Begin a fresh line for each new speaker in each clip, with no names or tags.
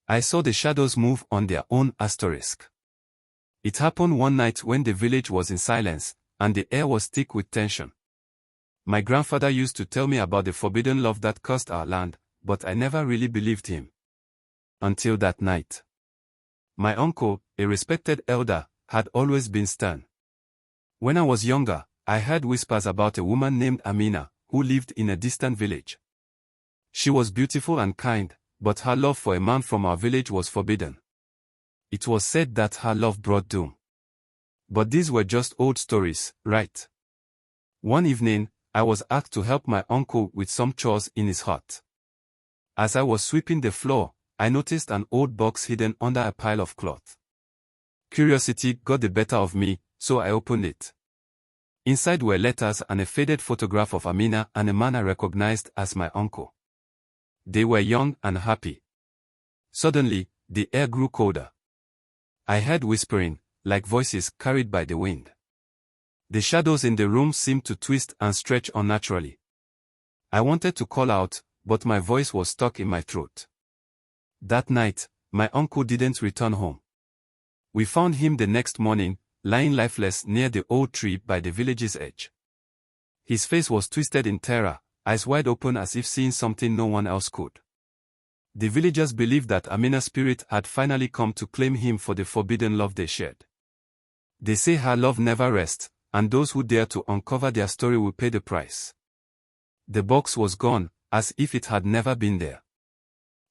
I saw the shadows move on their own asterisk. It happened one night when the village was in silence, and the air was thick with tension. My grandfather used to tell me about the forbidden love that cursed our land, but I never really believed him. Until that night. My uncle, a respected elder, had always been stern. When I was younger, I heard whispers about a woman named Amina, who lived in a distant village. She was beautiful and kind, but her love for a man from our village was forbidden. It was said that her love brought doom. But these were just old stories, right? One evening, I was asked to help my uncle with some chores in his hut. As I was sweeping the floor, I noticed an old box hidden under a pile of cloth. Curiosity got the better of me, so I opened it. Inside were letters and a faded photograph of Amina and a man I recognized as my uncle. They were young and happy. Suddenly, the air grew colder. I heard whispering, like voices carried by the wind. The shadows in the room seemed to twist and stretch unnaturally. I wanted to call out, but my voice was stuck in my throat. That night, my uncle didn't return home. We found him the next morning, lying lifeless near the old tree by the village's edge. His face was twisted in terror, eyes wide open as if seeing something no one else could. The villagers believed that Amina's spirit had finally come to claim him for the forbidden love they shared. They say her love never rests, and those who dare to uncover their story will pay the price. The box was gone, as if it had never been there.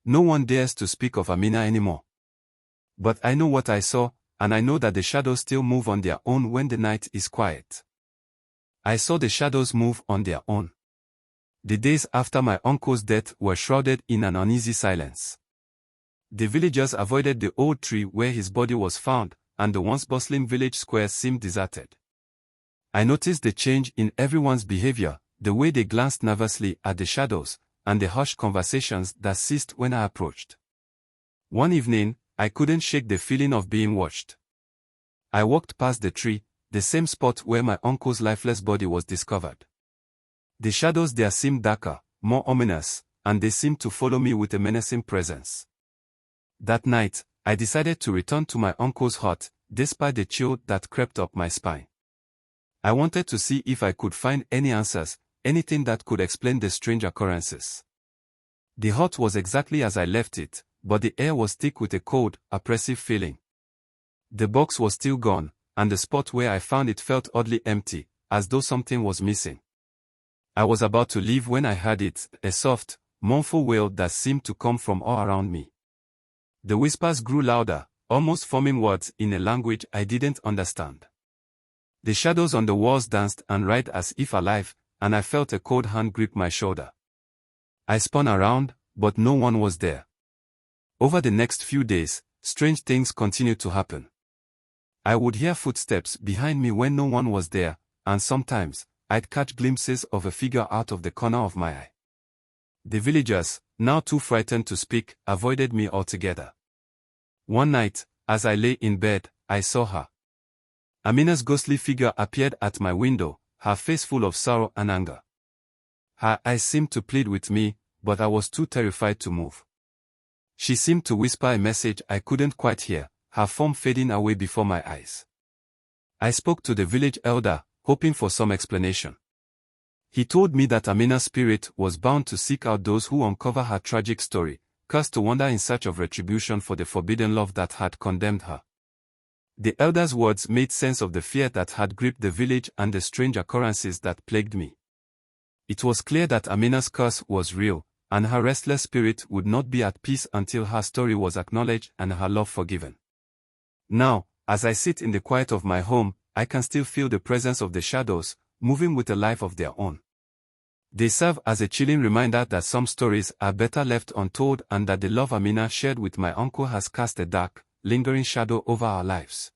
No one dares to speak of Amina anymore. But I know what I saw, and I know that the shadows still move on their own when the night is quiet. I saw the shadows move on their own. The days after my uncle's death were shrouded in an uneasy silence. The villagers avoided the old tree where his body was found, and the once bustling village square seemed deserted. I noticed the change in everyone's behavior, the way they glanced nervously at the shadows, and the hushed conversations that ceased when I approached. One evening, I couldn't shake the feeling of being watched. I walked past the tree, the same spot where my uncle's lifeless body was discovered. The shadows there seemed darker, more ominous, and they seemed to follow me with a menacing presence. That night, I decided to return to my uncle's hut, despite the chill that crept up my spine. I wanted to see if I could find any answers, anything that could explain the strange occurrences. The hut was exactly as I left it, but the air was thick with a cold, oppressive feeling. The box was still gone, and the spot where I found it felt oddly empty, as though something was missing. I was about to leave when I heard it, a soft, mournful wail that seemed to come from all around me. The whispers grew louder, almost forming words in a language I didn't understand. The shadows on the walls danced and writhed as if alive, and I felt a cold hand grip my shoulder. I spun around, but no one was there. Over the next few days, strange things continued to happen. I would hear footsteps behind me when no one was there, and sometimes, I'd catch glimpses of a figure out of the corner of my eye. The villagers, now too frightened to speak, avoided me altogether. One night, as I lay in bed, I saw her. Amina's ghostly figure appeared at my window, her face full of sorrow and anger. Her eyes seemed to plead with me, but I was too terrified to move. She seemed to whisper a message I couldn't quite hear, her form fading away before my eyes. I spoke to the village elder, hoping for some explanation. He told me that Amina's spirit was bound to seek out those who uncover her tragic story, cursed to wander in search of retribution for the forbidden love that had condemned her. The elder's words made sense of the fear that had gripped the village and the strange occurrences that plagued me. It was clear that Amina's curse was real, and her restless spirit would not be at peace until her story was acknowledged and her love forgiven. Now, as I sit in the quiet of my home, I can still feel the presence of the shadows, moving with a life of their own. They serve as a chilling reminder that some stories are better left untold and that the love Amina shared with my uncle has cast a dark, lingering shadow over our lives.